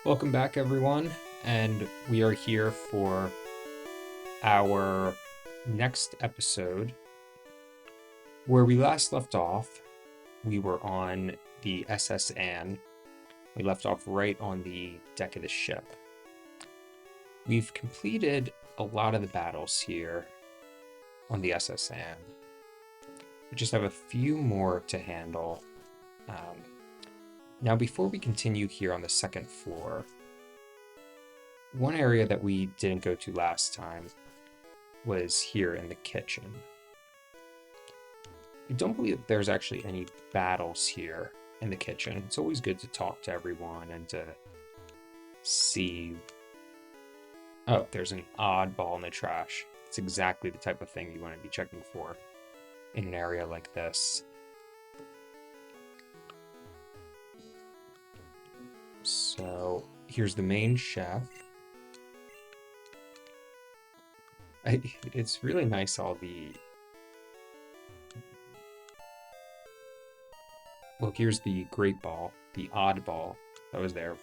Welcome back, everyone, and we are here for our next episode. Where we last left off, we were on the SS Anne. We left off right on the deck of the ship. We've completed a lot of the battles here on the SS Anne. We just have a few more to handle. Now, before we continue here on the second floor, one area that we didn't go to last time was here in the kitchen. I don't believe that there's actually any battles here in the kitchen. It's always good to talk to everyone and to see... Oh, there's an oddball in the trash. It's exactly the type of thing you want to be checking for in an area like this. So, here's the main chef. It's really nice, all the... Well, here's the great ball, the odd ball that was there.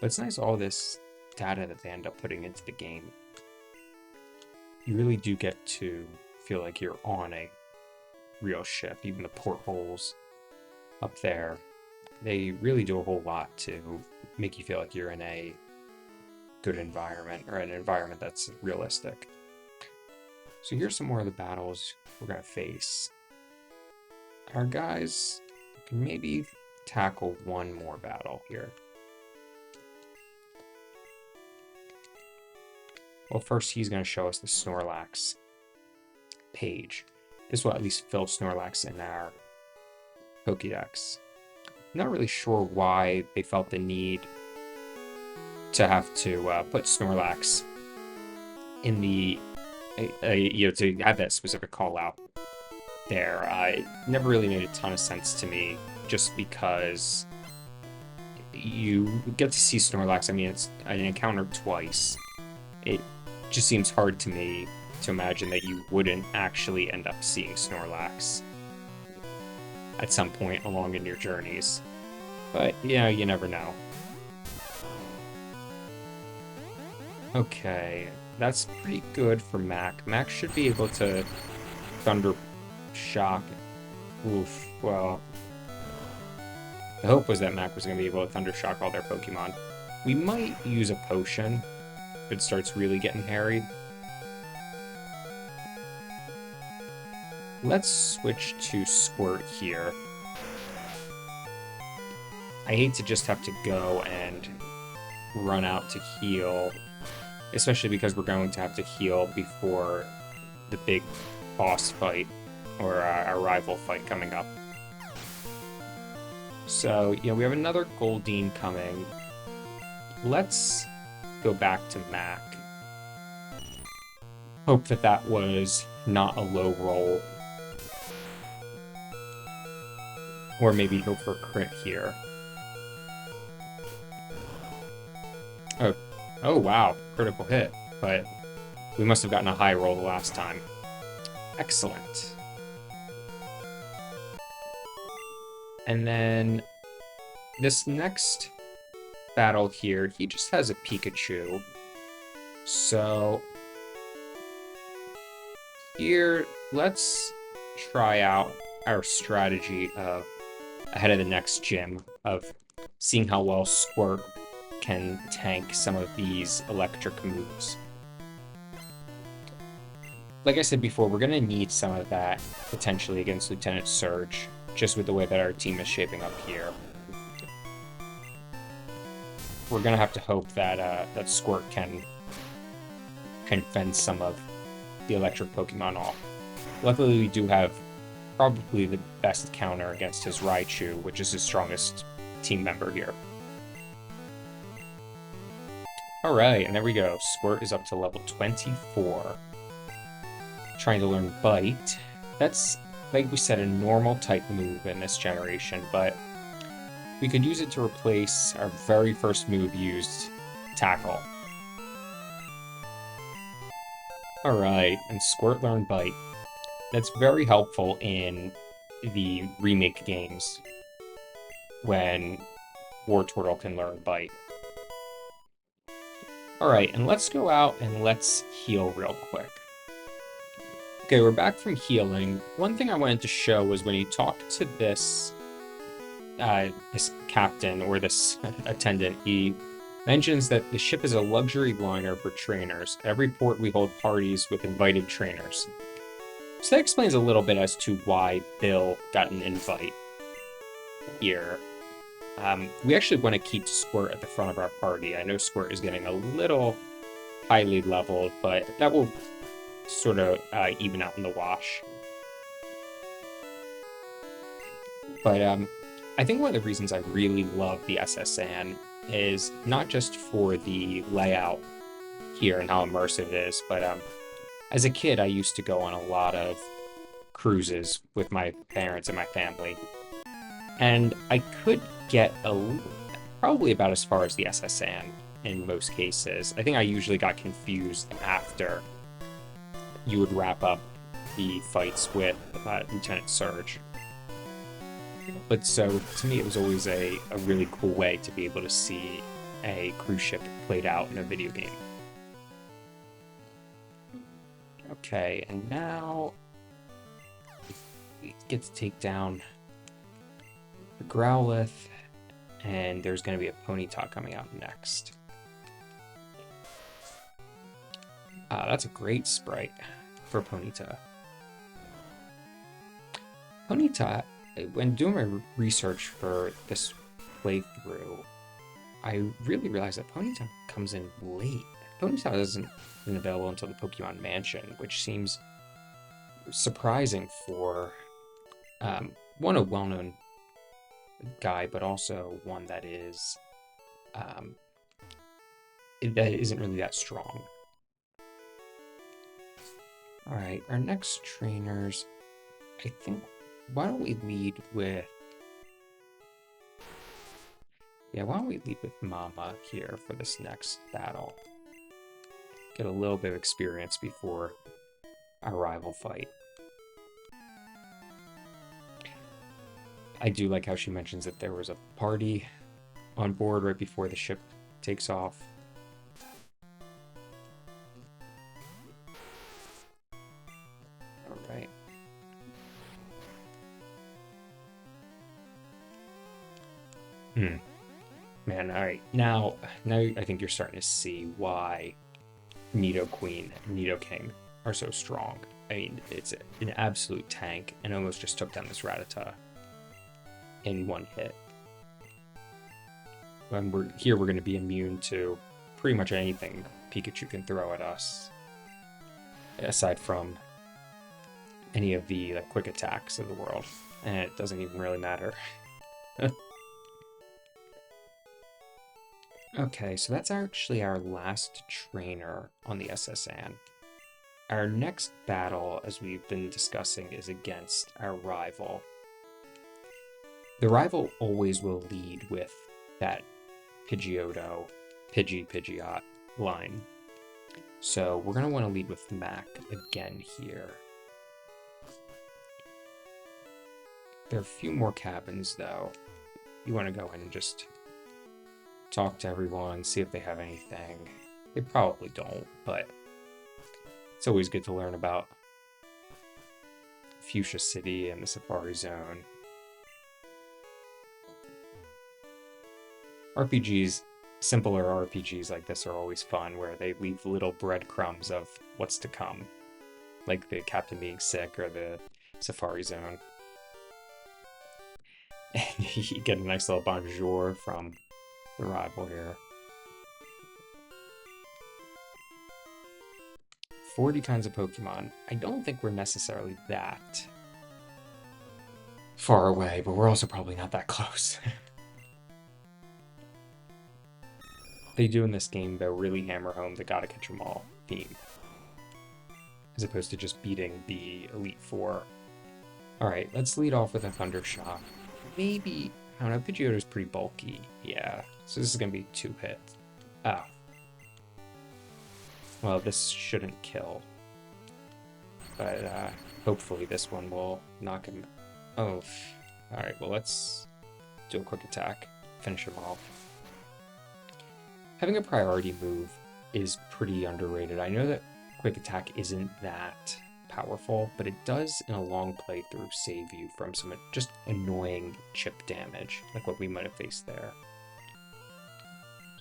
But it's nice all this data that they end up putting into the game. You really do get to feel like you're on a real ship. Even the portholes up there, they really do a whole lot to make you feel like you're in a good environment, or an environment that's realistic. So here's some more of the battles we're going to face. Our guys can maybe tackle one more battle here. Well, first he's going to show us the Snorlax page. This will at least fill Snorlax in our Pokédex. I'm not really sure why they felt the need to have to put Snorlax in the to have that specific call out there. It never really made a ton of sense to me, just because you get to see Snorlax. I mean, it's an encounter twice. It just seems hard to me to imagine that you wouldn't actually end up seeing Snorlax at some point along in your journeys. But, yeah, you never know. Okay, that's pretty good for Mac. Mac should be able to Thunder Shock. Oof, well... The hope was that Mac was going to be able to Thunder Shock all their Pokemon. We might use a potion if it starts really getting hairy. Let's switch to Squirt here. I hate to just have to go and run out to heal, especially because we're going to have to heal before the big boss fight, or our rival fight coming up. So, we have another Goldeen coming. Let's go back to Mac. Hope that that was not a low roll. Or maybe hope for a crit here. Oh wow, critical hit. But we must have gotten a high roll the last time. Excellent. And then this next battle here, he just has a Pikachu. So here, let's try out our strategy of ahead of the next gym of seeing how well Squirt can tank some of these electric moves. Like I said before, we're going to need some of that potentially against Lieutenant Surge, just with the way that our team is shaping up here. We're going to have to hope that that Squirt can fend some of the electric Pokemon off. Luckily, we do have probably the best counter against his Raichu, which is his strongest team member here. Alright, and there we go. Squirt is up to level 24. Trying to learn Bite. That's, like we said, a normal type move in this generation, but we could use it to replace our very first move used, Tackle. Alright, and Squirt learned Bite. That's very helpful in the remake games when Wartortle can learn Bite. Alright, and let's go out and let's heal real quick. Okay, we're back from healing. One thing I wanted to show was when you talk to this captain or this attendant, he mentions that the ship is a luxury liner for trainers. At every port, we hold parties with invited trainers. So that explains a little bit as to why Bill got an invite here. We actually want to keep Squirt at the front of our party. I know Squirt is getting a little highly leveled, but that will sort of even out in the wash. But I think one of the reasons I really love the SSN is not just for the layout here and how immersive it is, but as a kid, I used to go on a lot of cruises with my parents and my family, and I could get probably about as far as the SSN in most cases. I think I usually got confused after you would wrap up the fights with Lieutenant Surge. But so, to me, it was always a really cool way to be able to see a cruise ship played out in a video game. Okay, and now we get to take down the Growlithe, and there's going to be a Ponyta coming out next. That's a great sprite for Ponyta. Ponyta, when doing my research for this playthrough, I really realized that Ponyta comes in late. Ponyta isn't available until the Pokemon Mansion, which seems surprising for one, a well-known guy, but also one that is that isn't really that strong. All right, our next trainers, I think, why don't we lead with, why don't we lead with Mama here for this next battle? Get a little bit of experience before our rival fight. I do like how she mentions that there was a party on board right before the ship takes off. All right. Man, all right. Now I think you're starting to see why Nidoqueen and Nidoking are so strong. I mean, it's an absolute tank and almost just took down this Rattata in one hit. When we're going to be immune to pretty much anything Pikachu can throw at us, aside from any of the quick attacks of the world, and it doesn't even really matter. Okay, so that's actually our last trainer on the SSN. Our next battle, as we've been discussing, is against our rival. The rival always will lead with that Pidgeotto, Pidgeot line. So we're going to want to lead with Mac again here. There are a few more cabins, though. You want to go in and just talk to everyone, see if they have anything. They probably don't, but it's always good to learn about Fuchsia City and the Safari Zone. RPGs, simpler RPGs like this are always fun, where they leave little breadcrumbs of what's to come, like the captain being sick or the Safari Zone. And you get a nice little bonjour from the rival here. 40 kinds of Pokemon. I don't think we're necessarily that far away, but we're also probably not that close. They do in this game, though, really hammer home the gotta catch 'em all theme, as opposed to just beating the Elite Four. Alright, let's lead off with a Thunder Shock. Maybe, I don't know, Pidgeotto's pretty bulky. Yeah, so this is going to be 2 hits. Oh. Well, this shouldn't kill. But hopefully this one will knock him. Oh. Alright, well, let's do a quick attack. Finish him off. Having a priority move is pretty underrated. I know that Quick Attack isn't that powerful, but it does in a long playthrough save you from some just annoying chip damage, like what we might have faced there.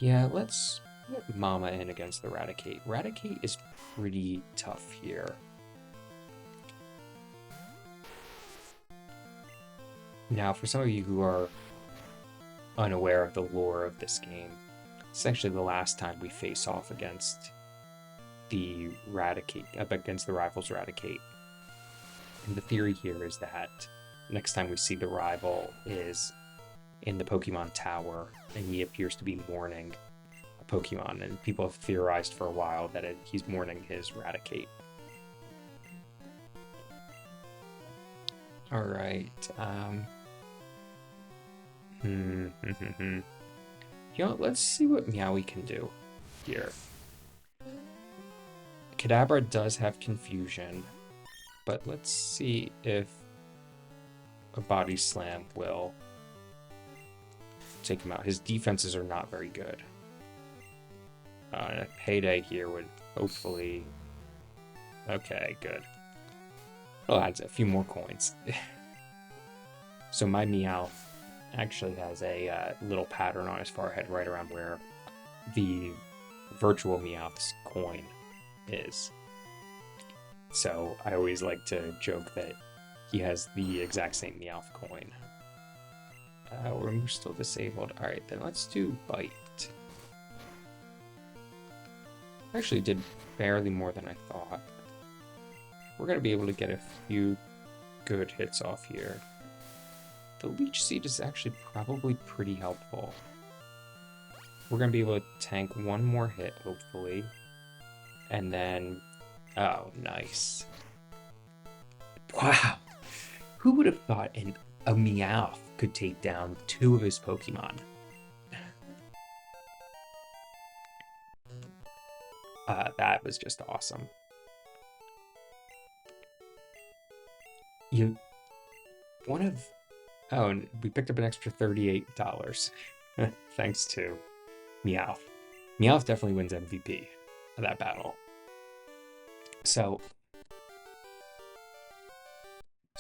Yeah, let's get Mama in against the Raticate. Raticate is pretty tough here. Now, for some of you who are unaware of the lore of this game, it's actually the last time we face off against the Raticate, against the rival's Raticate. And the theory here is that next time we see the rival is in the Pokemon Tower, and he appears to be mourning a Pokemon, and people have theorized for a while that he's mourning his Raticate. All right. You know, let's see what Meowie can do here. Kadabra does have confusion, but let's see if a Body Slam will take him out. His defenses are not very good. A Payday here would hopefully... Okay, good. Well, adds a few more coins. So my Meowth actually has a little pattern on his forehead right around where the virtual Meowth's coin is. So I always like to joke that he has the exact same Meowth coin. We're still disabled. Alright, then let's do Bite. Actually did barely more than I thought. We're going to be able to get a few good hits off here. The Leech Seed is actually probably pretty helpful. We're going to be able to tank one more hit, hopefully. And then... Oh, nice. Wow! Who would have thought a Meowth could take down two of his Pokemon? That was just awesome. Oh, and we picked up an extra $38. Thanks to Meowth. Meowth definitely wins MVP of that battle. So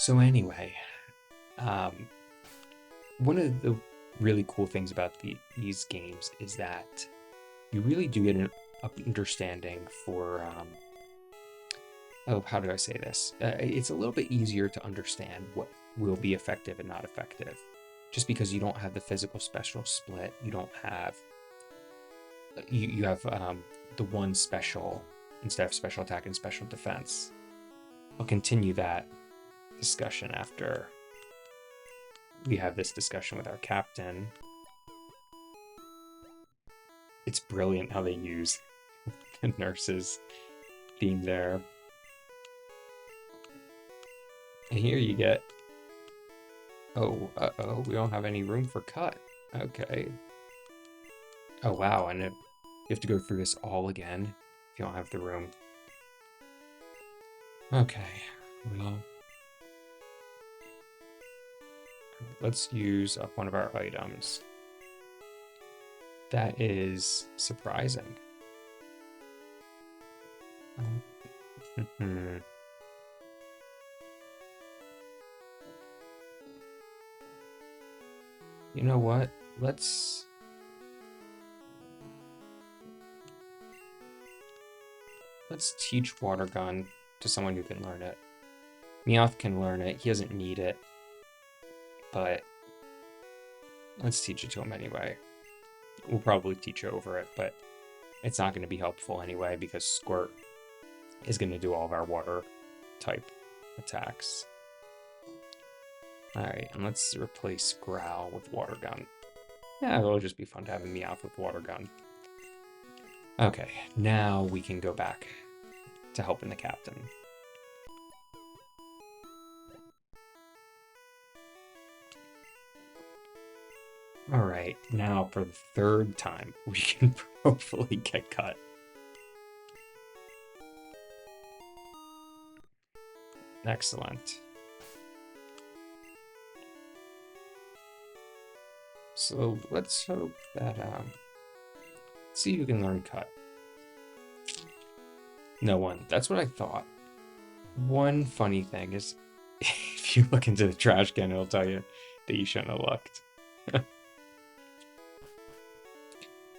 anyway, one of the really cool things about these games is that you really do get an understanding for, how do I say this? It's a little bit easier to understand what will be effective and not effective. Just because you don't have the physical special split, you don't have, you have the one special instead of special attack and special defense. I'll continue that discussion after we have this discussion with our captain. It's brilliant how they use the nurses theme there. And here you get... Oh, uh-oh, we don't have any room for cut. Okay. Oh, wow, and you have to go through this all again if you don't have the room. Okay, well... Let's use up one of our items. That is surprising. You know what? Let's teach Water Gun to someone who can learn it. Meowth can learn it. He doesn't need it. But let's teach it to him anyway. We'll probably teach over it, but it's not going to be helpful anyway because Squirt is going to do all of our water type attacks. Alright, and let's replace Growl with Water Gun. Yeah, it'll just be fun to have a Meowth with Water Gun. Okay, now we can go back to helping the captain. Alright, now for the third time, we can hopefully get cut. Excellent. So let's hope that, let's see who can learn cut. No one. That's what I thought. One funny thing is, if you look into the trash can, it'll tell you that you shouldn't have looked.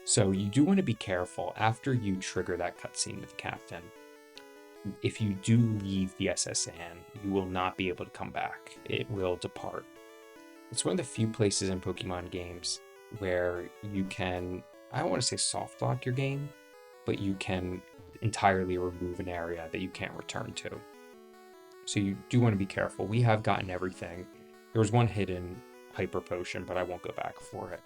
So you do want to be careful after you trigger that cutscene with the captain. If you do leave the SSN, you will not be able to come back. It will depart. It's one of the few places in Pokemon games where you can, I don't want to say soft lock your game, but you can entirely remove an area that you can't return to. So you do want to be careful. We have gotten everything. There was one hidden hyper potion, but I won't go back for it.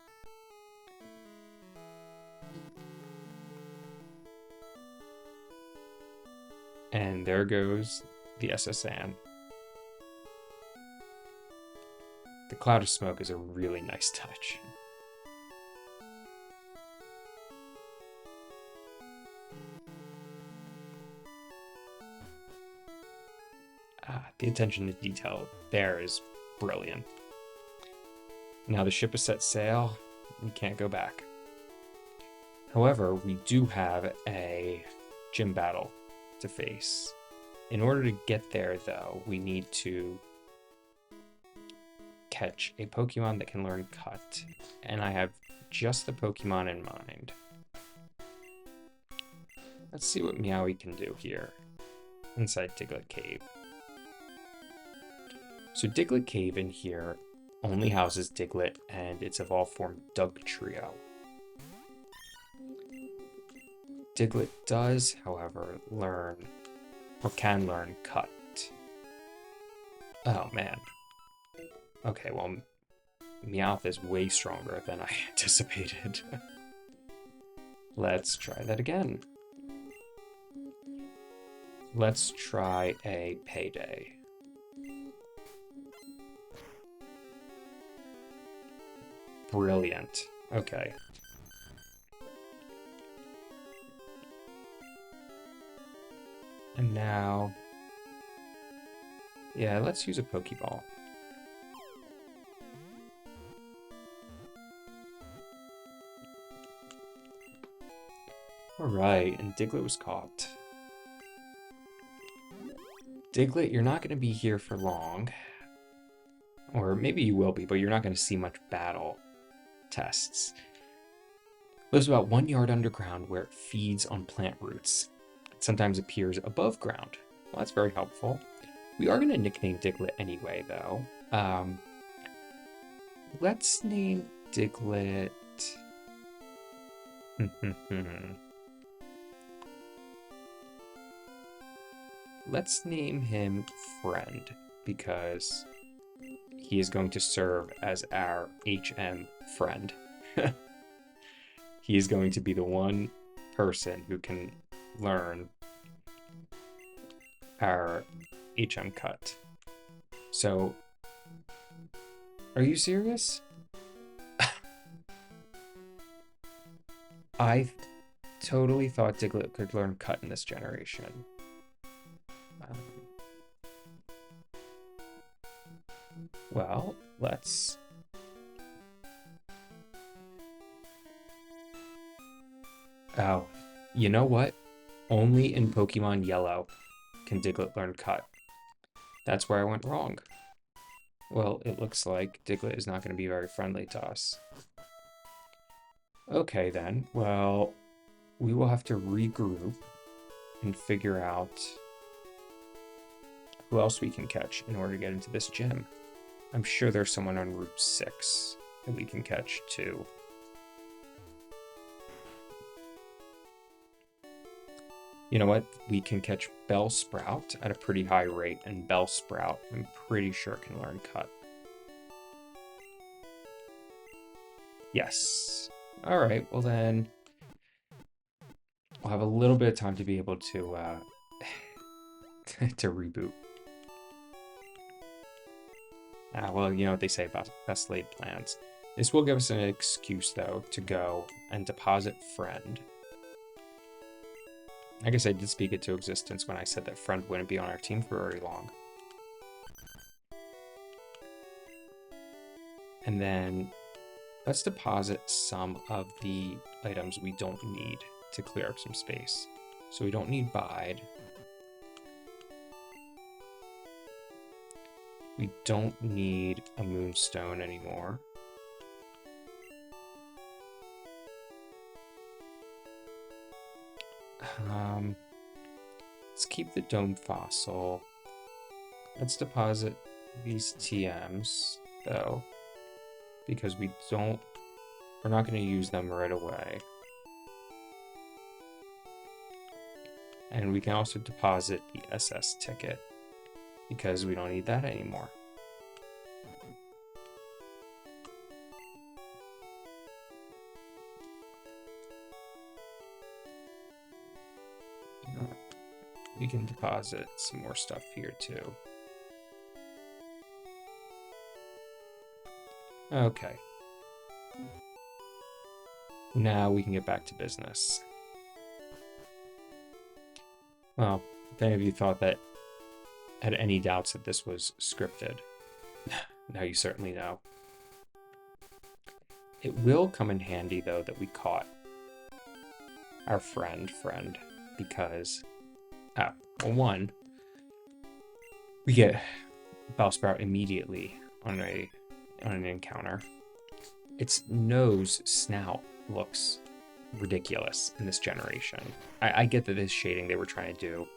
And there goes the SSN. The cloud of smoke is a really nice touch. The attention to detail there is brilliant. Now the ship has set sail. We can't go back. However, we do have a gym battle to face. In order to get there, though, we need to catch a Pokemon that can learn Cut. And I have just the Pokemon in mind. Let's see what Meowth can do here inside Diglett Cave. So Diglett Cave in here only houses Diglett and its evolved form Dugtrio. Diglett does, however, learn, or can learn Cut. Oh man. Okay, well, Meowth is way stronger than I anticipated. Let's try that again. Let's try a Payday. Brilliant. Okay. And now... yeah, let's use a Pokeball. Alright, and Diglett was caught. Diglett, you're not going to be here for long. Or maybe you will be, but you're not going to see much battle tests. Lives about 1 yard underground where it feeds on plant roots. It sometimes appears above ground. Well, that's very helpful. We are going to nickname Diglett anyway, though. Let's name Diglett... Let's name him Friend, because he is going to serve as our HM friend. He is going to be the one person who can learn our HM cut. So, are you serious? I totally thought Diglett could learn cut in this generation. Well, let's... oh, you know what? Only in Pokemon Yellow can Diglett learn Cut. That's where I went wrong. Well, it looks like Diglett is not going to be very friendly to us. Okay, then. Well, we will have to regroup and figure out who else we can catch in order to get into this gym. I'm sure there's someone on Route 6 that we can catch, too. You know what? We can catch Bellsprout at a pretty high rate, and Bellsprout, I'm pretty sure, can learn Cut. Yes. Alright, well then... we'll have a little bit of time to be able to, to reboot. Well, you know what they say about best laid plans. This will give us an excuse, though, to go and deposit Friend. I guess I did speak it to existence when I said that Friend wouldn't be on our team for very long. And then let's deposit some of the items we don't need to clear up some space. So we don't need Bide. We don't need a Moonstone anymore. Let's keep the Dome Fossil. Let's deposit these TMs, though, because we're not going to use them right away. And we can also deposit the SS ticket, because we don't need that anymore. We can deposit some more stuff here too. Okay. Now we can get back to business. Well, if any of you thought that, had any doubts that this was scripted, now you certainly know. It will come in handy, though, that we caught our friend, because, well, one, we get Bellsprout immediately on an encounter. Its nose snout looks ridiculous in this generation. I get that this shading they were trying to do,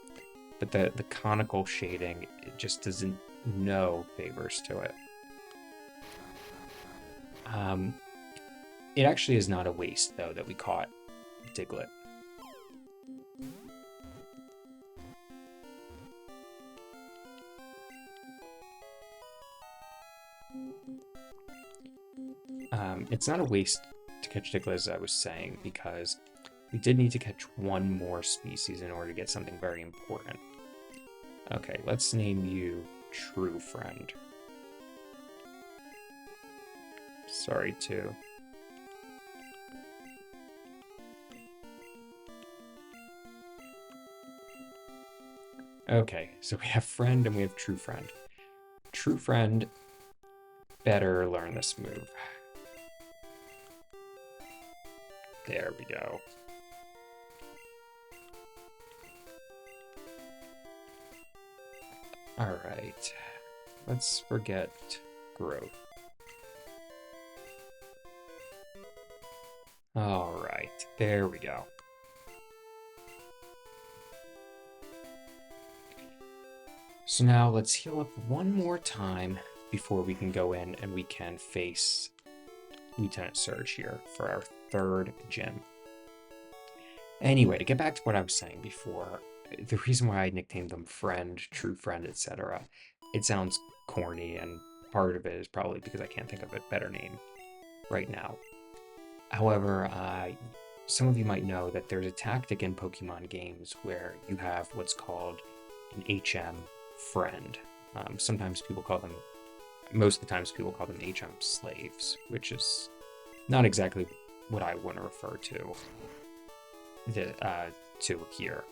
but the conical shading, it just doesn't no favors to it. It actually is not a waste, though, that we caught Diglett. It's not a waste to catch Diglett, as I was saying, because we did need to catch one more species in order to get something very important. Okay, let's name you True Friend. Sorry, too. Okay, so we have Friend and we have True Friend. True Friend better learn this move. There we go. Alright, let's forget growth. Alright, there we go. So now let's heal up one more time before we can go in and we can face Lieutenant Surge here for our third gym. Anyway, to get back to what I was saying before, the reason why I nicknamed them Friend, True Friend, etc., it sounds corny, and part of it is probably because I can't think of a better name right now. However, some of you might know that there's a tactic in Pokemon games where you have what's called an HM friend. Sometimes people call them, most of the times people call them HM slaves, which is not exactly what I want to refer to here.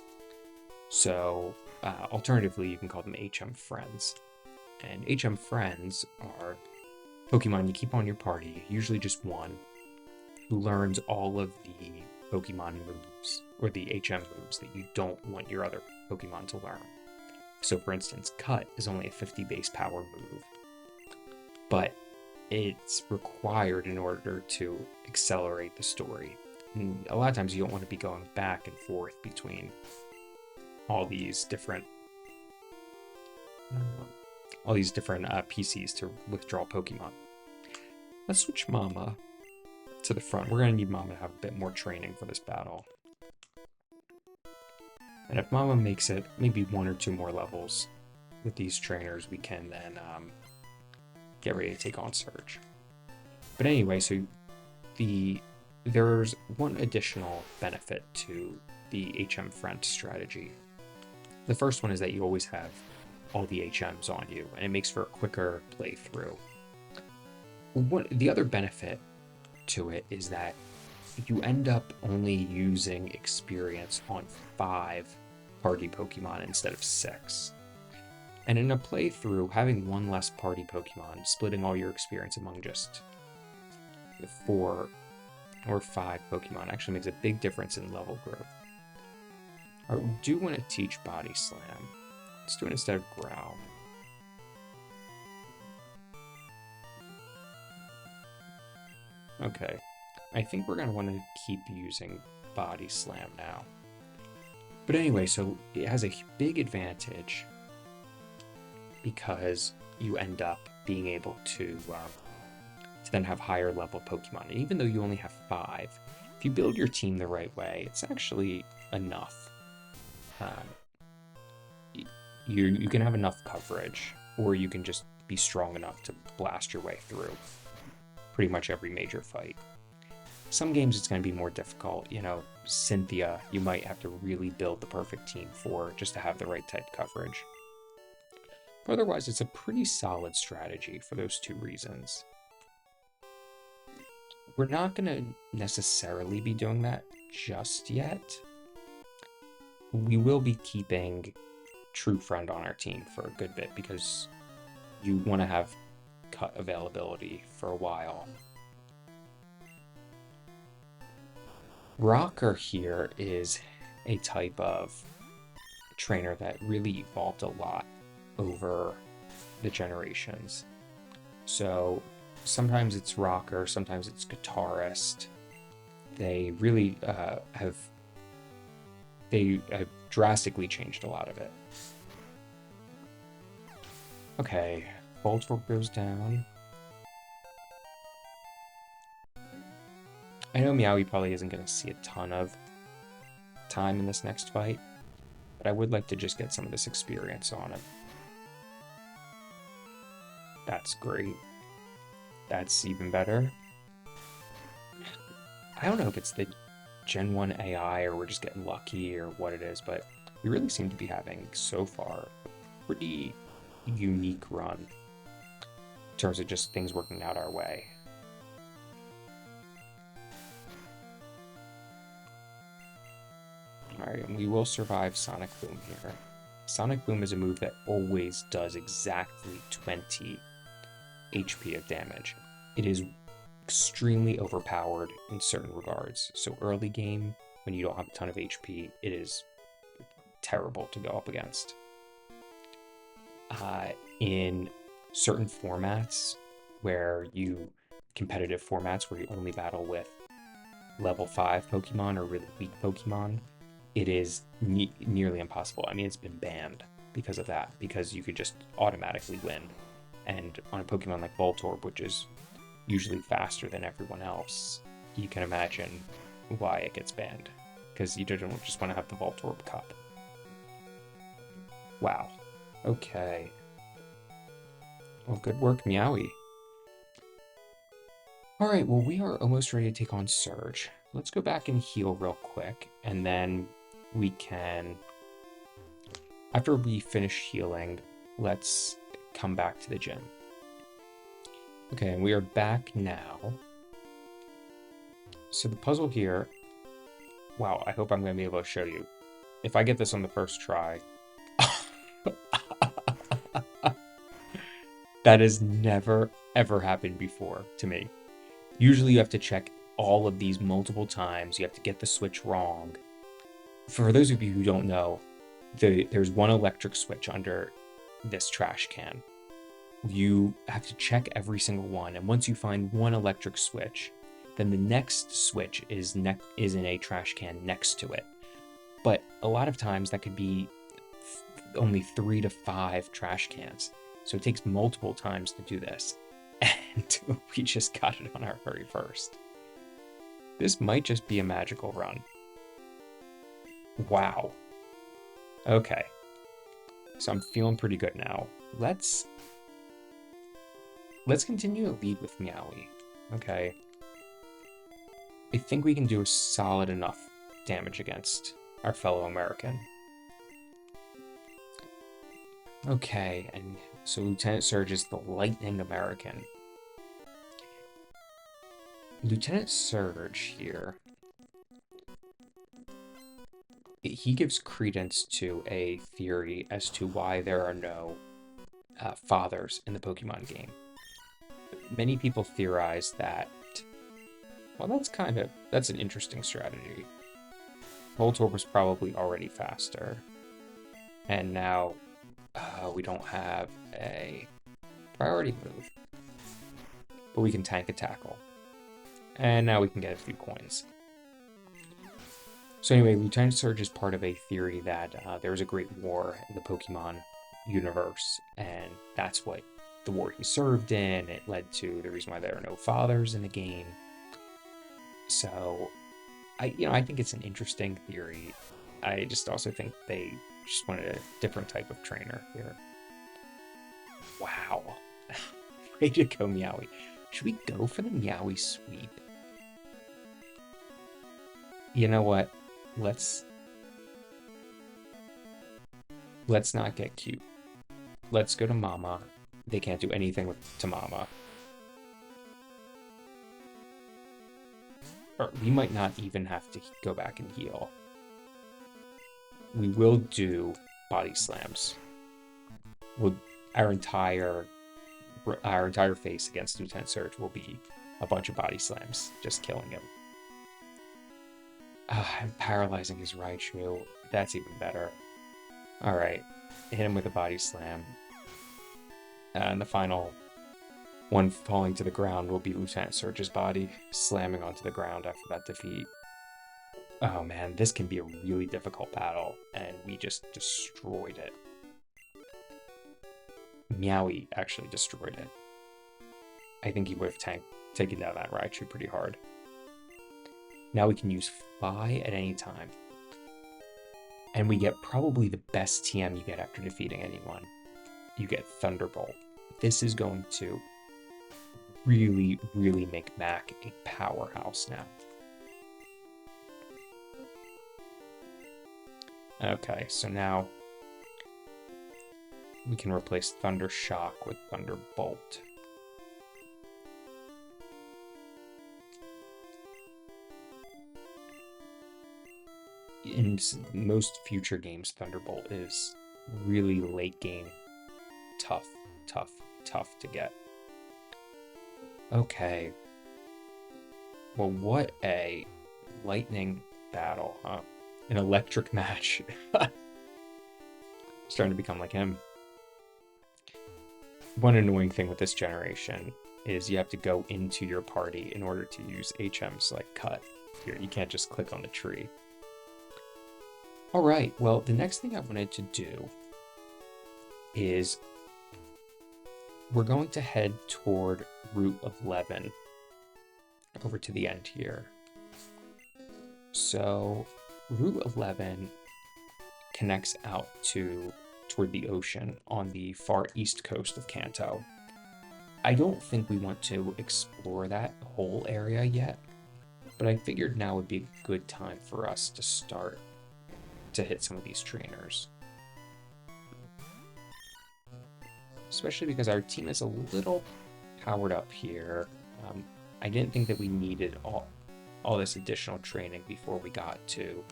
So alternatively, you can call them HM friends. And HM friends are Pokemon you keep on your party, usually just one, who learns all of the Pokemon moves, or the HM moves that you don't want your other Pokemon to learn. So for instance, Cut is only a 50 base power move, but it's required in order to accelerate the story. And a lot of times you don't want to be going back and forth between all these different PCs to withdraw Pokemon. Let's switch Mama to the front. We're going to need Mama to have a bit more training for this battle. And if Mama makes it maybe 1 or 2 more levels with these trainers, we can then get ready to take on Surge. But anyway, so there's one additional benefit to the HM Friend strategy. The first one is that you always have all the HMs on you, and it makes for a quicker playthrough. The other benefit to it is that you end up only using experience on 5 party Pokemon instead of 6. And in a playthrough, having 1 less party Pokemon, splitting all your experience among just 4 or 5 Pokemon actually makes a big difference in level growth. I do want to teach Body Slam. Let's do it instead of Growl. Okay. I think we're going to want to keep using Body Slam now. But anyway, so it has a big advantage because you end up being able to then have higher level Pokemon. And even though you only have 5, if you build your team the right way, it's actually enough. You can have enough coverage, or you can just be strong enough to blast your way through pretty much every major fight. Some games it's going to be more difficult. You know, Cynthia, you might have to really build the perfect team for just to have the right type coverage. But otherwise, it's a pretty solid strategy for those 2 reasons. We're not going to necessarily be doing that just yet. We will be keeping True Friend on our team for a good bit because you want to have cut availability for a while. Rocker here is a type of trainer that really evolved a lot over the generations. So sometimes it's Rocker, sometimes it's Guitarist. They really have drastically changed a lot of it. Okay, Voltorb goes down. I know Meowth probably isn't going to see a ton of time in this next fight, but I would like to just get some of this experience on it. That's great. That's even better. I don't know if it's the Gen 1 AI or we're just getting lucky or what it is, but we really seem to be having, so far, a pretty unique run in terms of just things working out our way. Alright, and we will survive Sonic Boom here. Sonic Boom is a move that always does exactly 20 HP of damage. It is extremely overpowered in certain regards. So early game, when you don't have a ton of HP, it is terrible to go up against. In certain formats, competitive formats where you only battle with level 5 Pokemon or really weak Pokemon, it is nearly impossible. I mean, it's been banned because of that, because you could just automatically win. And on a Pokemon like Voltorb, which is usually faster than everyone else, you can imagine why it gets banned, because you don't just want to have the Voltorb Cup. Wow. Okay. Well, good work, Meowth. Alright, well, we are almost ready to take on Surge. Let's go back and heal real quick, and then we can... After we finish healing, let's come back to the gym. Okay, and we are back now. So the puzzle here... Wow, I hope I'm going to be able to show you. If I get this on the first try... That has never, ever happened before to me. Usually you have to check all of these multiple times. You have to get the switch wrong. For those of you who don't know, there's one electric switch under this trash can. You have to check every single one, and once you find one electric switch, then the next switch is in a trash can next to it. But a lot of times that could be only 3 to 5 trash cans. So it takes multiple times to do this. And we just got it on our very first. This might just be a magical run. Wow. Okay. So I'm feeling pretty good now. Let's continue to lead with Meowth. Okay. I think we can do a solid enough damage against our fellow American. Okay, and so Lieutenant Surge is the Lightning American. Lieutenant Surge here, he gives credence to a theory as to why there are no fathers in the Pokemon game. Many people theorize that, well, that's an interesting strategy. Voltorb was probably already faster. And now we don't have a priority move. But we can tank a tackle. And now we can get a few coins. So anyway, Lieutenant Surge is part of a theory that there was a great war in the Pokemon universe. And that's what the war he served in. It led to the reason why there are no fathers in the game. So, I think it's an interesting theory. I just also think they just wanted a different type of trainer here. Wow. Way to go, Meowie. Should we go for the Meowie sweep? You know what? Let's not get cute. Let's go to Mama. They can't do anything to Mama. Or we might not even have to go back and heal. We will do body slams. Our entire face against Lieutenant Surge will be a bunch of body slams, just killing him. I'm paralyzing his Raichu. That's even better. Alright, hit him with a body slam. And the final one falling to the ground will be Lieutenant Surge's body slamming onto the ground after that defeat. Oh man, this can be a really difficult battle, and we just destroyed it. Meowie actually destroyed it. I think he would have taken down that Raichu pretty hard. Now we can use Phi at any time. And we get probably the best TM you get after defeating anyone. You get Thunderbolt. This is going to really, really make Mac a powerhouse now. Okay, so now we can replace Thunder Shock with Thunderbolt. In most future games, Thunderbolt is really late game. Tough to get. Okay. Well, what a lightning battle, huh? An electric match. Starting to become like him. One annoying thing with this generation is you have to go into your party in order to use HM's like cut. Here, you can't just click on the tree. Alright, well, the next thing I wanted to do is we're going to head toward Route 11 over to the end here. So Route 11 connects out toward the ocean on the far east coast of Kanto. I don't think we want to explore that whole area yet, but I figured now would be a good time for us to start to hit some of these trainers. Especially because our team is a little powered up here. I didn't think that we needed all this additional training before we got to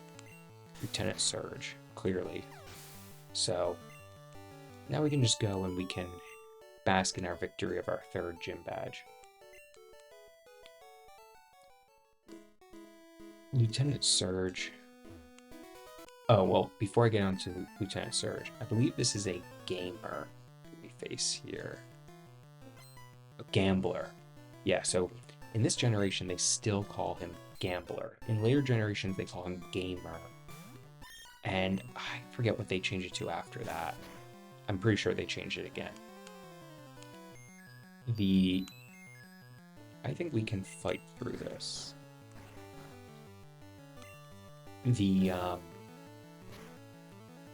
Lieutenant Surge, clearly. So now we can just go and we can bask in our victory of our third gym badge. Lieutenant Surge. Oh, well, before I get on to Lieutenant Surge, I believe this is a gamer we face here. A gambler. Yeah, so in this generation, they still call him Gambler. In later generations, they call him Gamer. And I forget what they changed it to after that. I'm pretty sure they changed it again. I think we can fight through this.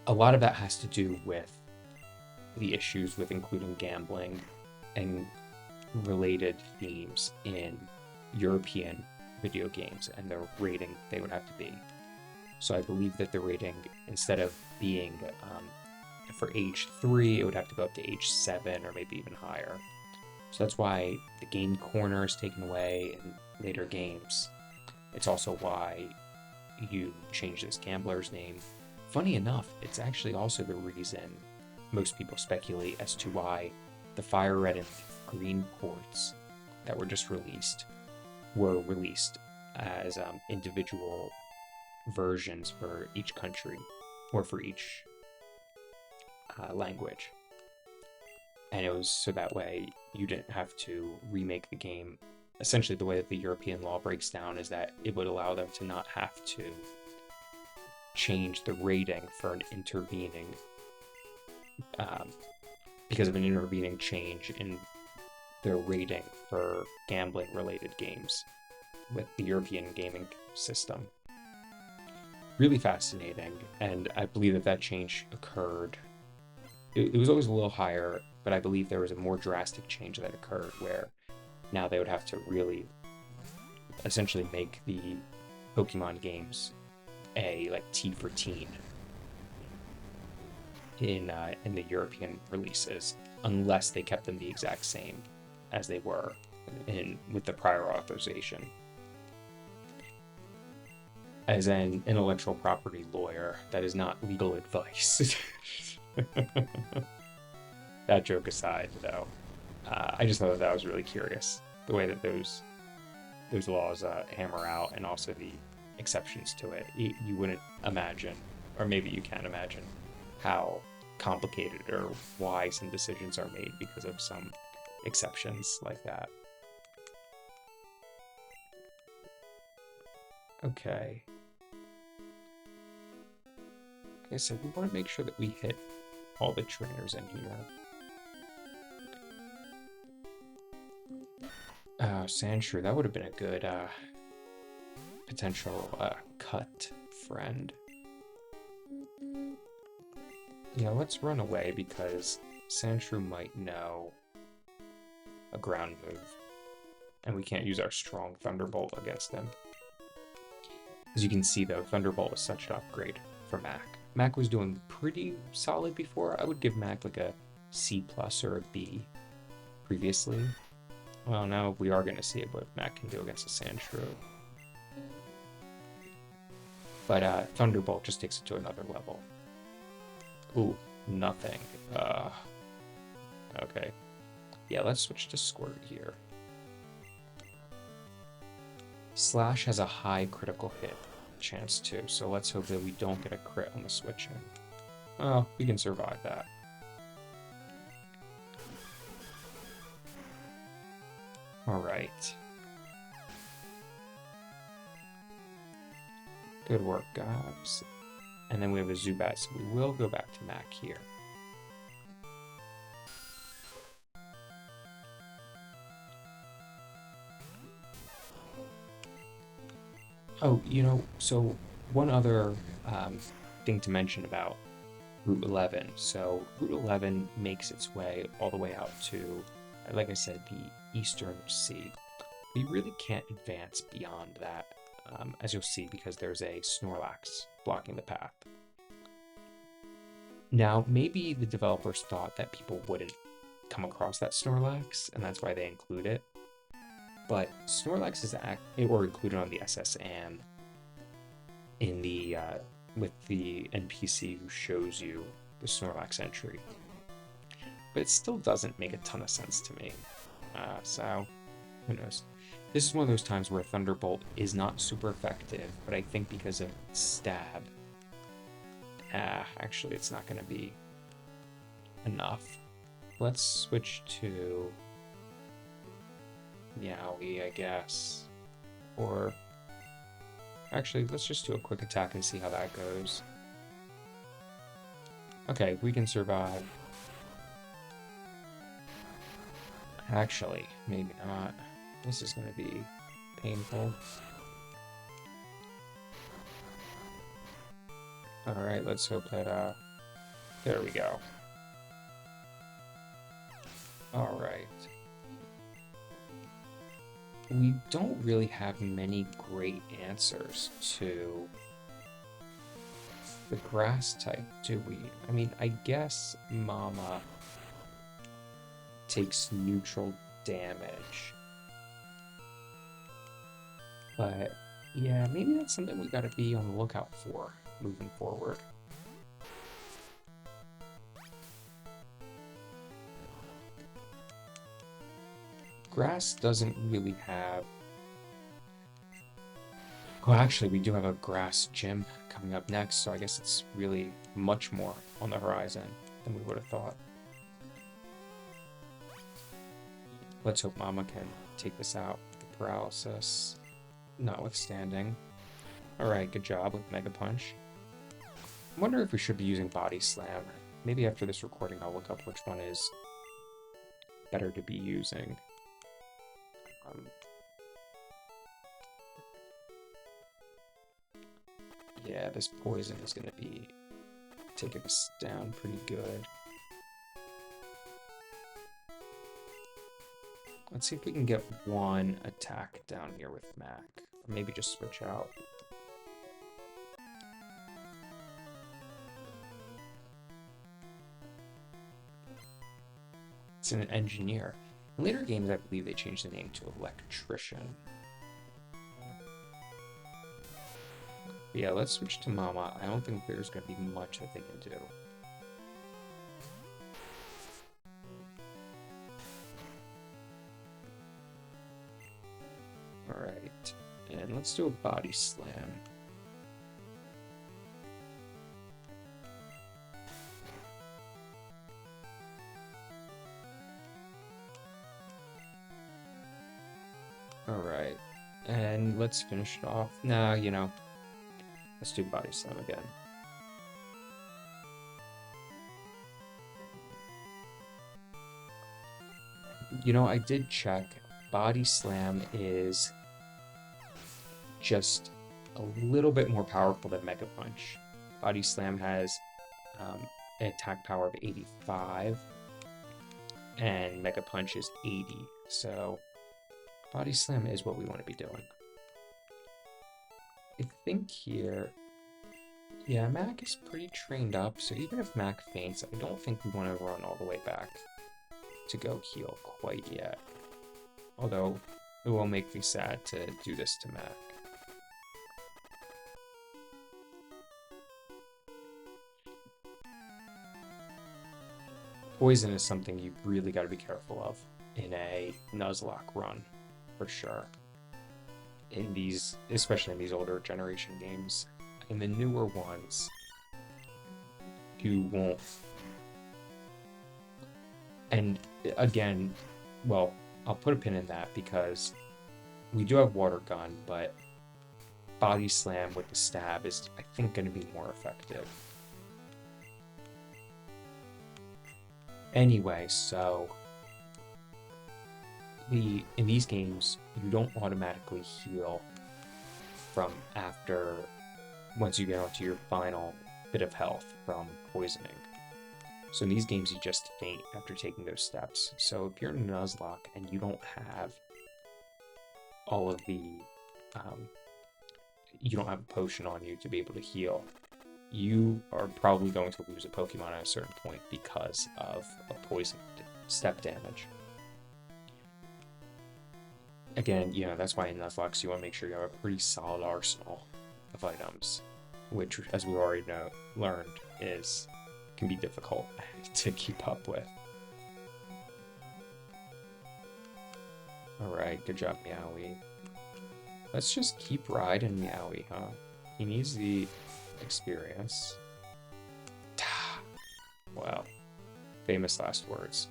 A lot of that has to do with the issues with including gambling and related themes in European video games and the rating they would have to be. So I believe that the rating, instead of being for age 3, it would have to go up to age 7 or maybe even higher. So that's why the game corner is taken away in later games. It's also why you change this gambler's name. Funny enough, it's actually also the reason most people speculate as to why the Fire Red and Green ports that were just released were released as individual versions for each country or for each language. And it was so that way you didn't have to remake the game. Essentially, the way that the European law breaks down is that it would allow them to not have to change the rating for an intervening, because of an intervening change in their rating for gambling related games with the European gaming system. Really fascinating, and I believe that change occurred. It was always a little higher, but I believe there was a more drastic change that occurred where now they would have to really essentially make the Pokemon games like T for teen in the European releases, unless they kept them the exact same as they were with the prior authorization. As an intellectual property lawyer, that is not legal advice. That joke aside, though, I just thought that was really curious, the way that those laws hammer out, and also the exceptions to it. You wouldn't imagine, or maybe you can imagine, how complicated or why some decisions are made because of some exceptions like that. Okay. Like I said, we want to make sure that we hit all the trainers in here. Sandshrew, that would have been a good potential cut friend. Yeah, let's run away because Sandshrew might know a ground move, and we can't use our strong Thunderbolt against him. As you can see, though, Thunderbolt is such an upgrade for Mac. Mac was doing pretty solid before. I would give Mac like a C+ or a B previously. Well, now we are going to see what Mac can do against a Sandshrew. But Thunderbolt just takes it to another level. Ooh, nothing. Okay. Yeah, let's switch to Squirt here. Slash has a high critical hit chance too, so let's hope that we don't get a crit on the switching. Oh, we can survive that. Alright. Good work, guys. And then we have a Zubat, so we will go back to Mac here. Oh, so one other thing to mention about Route 11. So Route 11 makes its way all the way out to, like I said, the Eastern Sea. We really can't advance beyond that, as you'll see, because there's a Snorlax blocking the path. Now, maybe the developers thought that people wouldn't come across that Snorlax, and that's why they include it. But Snorlax is included on the SSN in the with the NPC who shows you the Snorlax entry. But it still doesn't make a ton of sense to me. So, who knows? This is one of those times where Thunderbolt is not super effective, but I think because of Stab, actually it's not going to be enough. Let's switch to Meowth, I guess. Or, actually, let's just do a quick attack and see how that goes. Okay, we can survive. Actually, maybe not. This is going to be painful. Alright, let's hope that, there we go. Alright. We don't really have many great answers to the grass type, do we? I mean, I guess Mama takes neutral damage. But, yeah, maybe that's something we gotta be on the lookout for moving forward. Grass doesn't really have Well, actually, we do have a grass gym coming up next, so I guess it's really much more on the horizon than we would have thought. Let's hope Mama can take this out with the paralysis, notwithstanding. Alright, good job with Mega Punch. I wonder if we should be using Body Slam. Maybe after this recording I'll look up which one is better to be using. Yeah, this poison is going to be taking us down pretty good. Let's see if we can get one attack down here with Mac. Or maybe just switch out. It's an engineer. In later games, I believe they changed the name to electrician. But yeah, let's switch to Mama. I don't think there's going to be much that they can do. Alright, and let's do a Body Slam. Alright, and let's finish it off. Nah, you know, let's do Body Slam again. You know, I did check. Body Slam is just a little bit more powerful than Mega Punch. Body Slam has an attack power of 85, and Mega Punch is 80. So Body Slam is what we want to be doing. I think here, yeah, Mac is pretty trained up, so even if Mac faints, I don't think we want to run all the way back to go heal quite yet. Although, it will make me sad to do this to Mac. Poison is something you really got to be careful of in a Nuzlocke run, for sure. In these, especially in these older generation games. In the newer ones, you won't. And again, well, I'll put a pin in that because we do have Water Gun, but Body Slam with the stab is, I think, going to be more effective. Anyway, so in these games, you don't automatically heal from after, once you get onto your final bit of health from poisoning. So in these games, you just faint after taking those steps. So if you're in a Nuzlocke and you don't have all of the, you don't have a potion on you to be able to heal, you are probably going to lose a Pokemon at a certain point because of a poison step damage. Again, you know, that's why in Nuzlocke you want to make sure you have a pretty solid arsenal of items, which, as we already learned, can be difficult to keep up with. Alright, good job, Meowth. Let's just keep riding Meowth, huh? He needs the experience. Wow. Famous last words.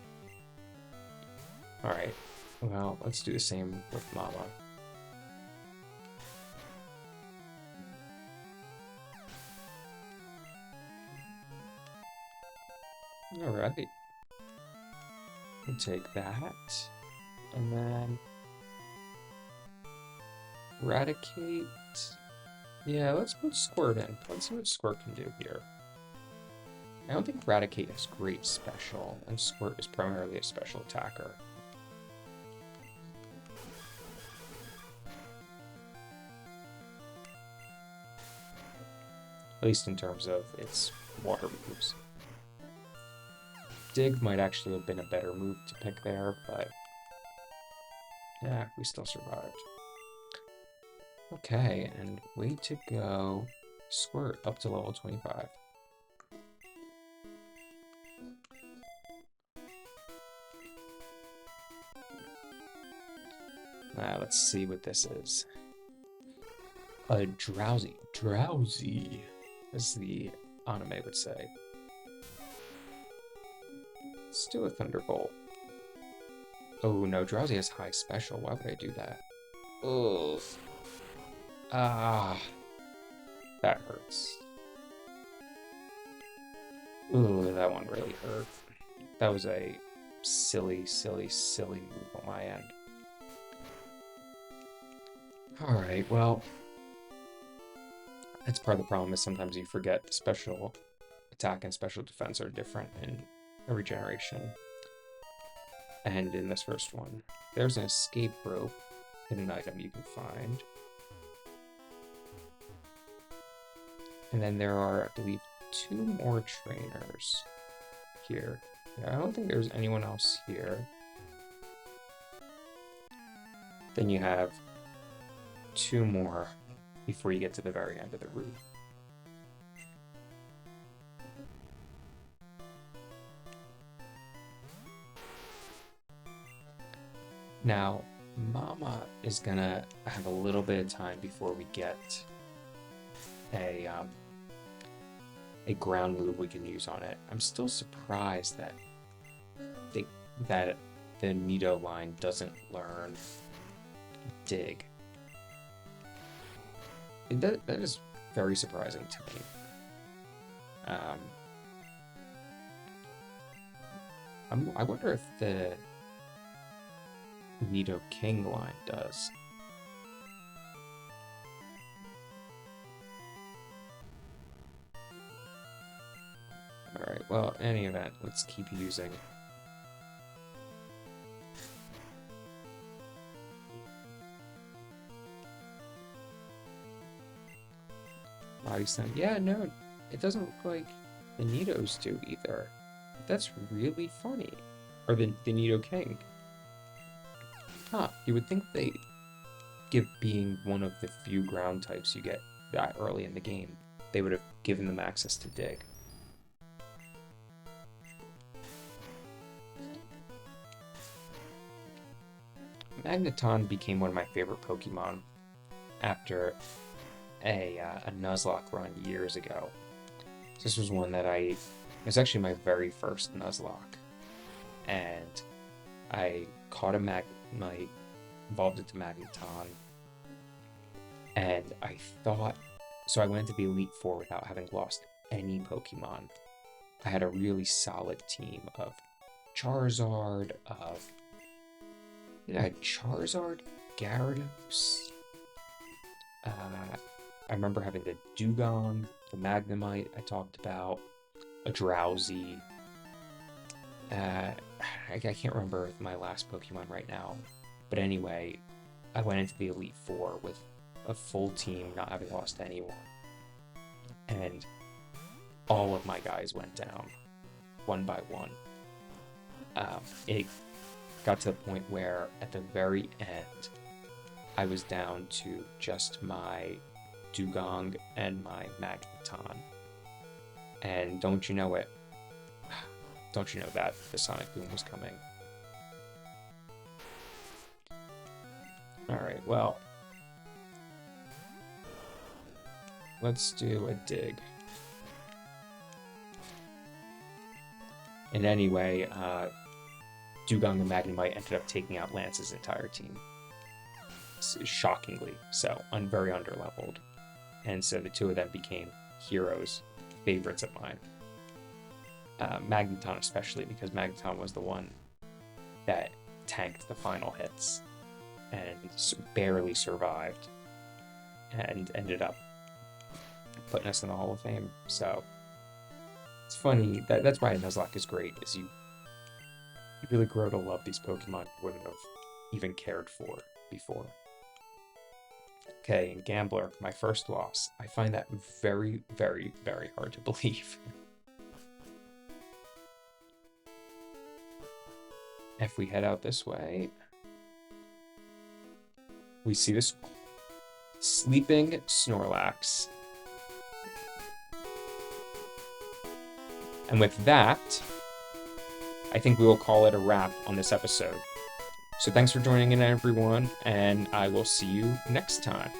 Alright, well, let's do the same with Mama. Alright. We'll take that. And then Eradicate. Yeah, let's put Squirt in. Let's see what Squirt can do here. I don't think Eradicate has great special, and Squirt is primarily a special attacker. At least in terms of its water moves. Dig might actually have been a better move to pick there, but yeah, we still survived. Okay, and way to go. Squirt up to level 25. Let's see what this is. A drowsy, as the anime would say. Let's do a Thunderbolt. Oh no, Drowsy has high special. Why would I do that? Ugh. Ah, that hurts. Ooh, that one really hurt. That was a silly, silly, silly move on my end. Alright, well, that's part of the problem is sometimes you forget the special attack and special defense are different in every generation. And in this first one, there's an escape rope, hidden item you can find. And then there are, I believe, 2 more trainers here. Yeah, I don't think there's anyone else here. Then you have 2 more before you get to the very end of the route. Now, Mama is gonna have a little bit of time before we get a ground move we can use on it. I'm still surprised that the Nido line doesn't learn Dig. That is very surprising to me. I wonder if the Nido King line does. Alright, well, in any event, let's keep using. Body slam. Yeah, no, it doesn't look like the Nidos do either. That's really funny. Or the Nido King. Huh, you would think they give being one of the few ground types you get that early in the game, they would have given them access to Dig. Magneton became one of my favorite Pokemon after a Nuzlocke run years ago. This was one that it was actually my very first Nuzlocke. And I caught a Magnemite, evolved into Magneton, and I thought, so I went into the Elite Four without having lost any Pokemon. I had a really solid team of Charizard, Gyarados. I remember having the Dugong, the Magnemite I talked about, a Drowsy. I can't remember my last Pokemon right now. But anyway, I went into the Elite Four with a full team, not having lost anyone. And all of my guys went down, one by one. It got to the point where, at the very end, I was down to just my Dugong and my Magneton. And don't you know it? Don't you know that the Sonic Boom was coming? Alright, well, let's do a Dig. And anyway, Dugong and Magnemite ended up taking out Lance's entire team. Shockingly so, very underleveled. And so the two of them became heroes, favorites of mine. Magneton especially, because Magneton was the one that tanked the final hits and barely survived and ended up putting us in the Hall of Fame. So it's funny, that's why Nuzlocke is great, is you really grow to love these Pokemon you wouldn't have even cared for before. Okay, and Gambler, my first loss. I find that very, very, very hard to believe. If we head out this way, we see this sleeping Snorlax. And with that, I think we will call it a wrap on this episode. So thanks for joining in, everyone, and I will see you next time.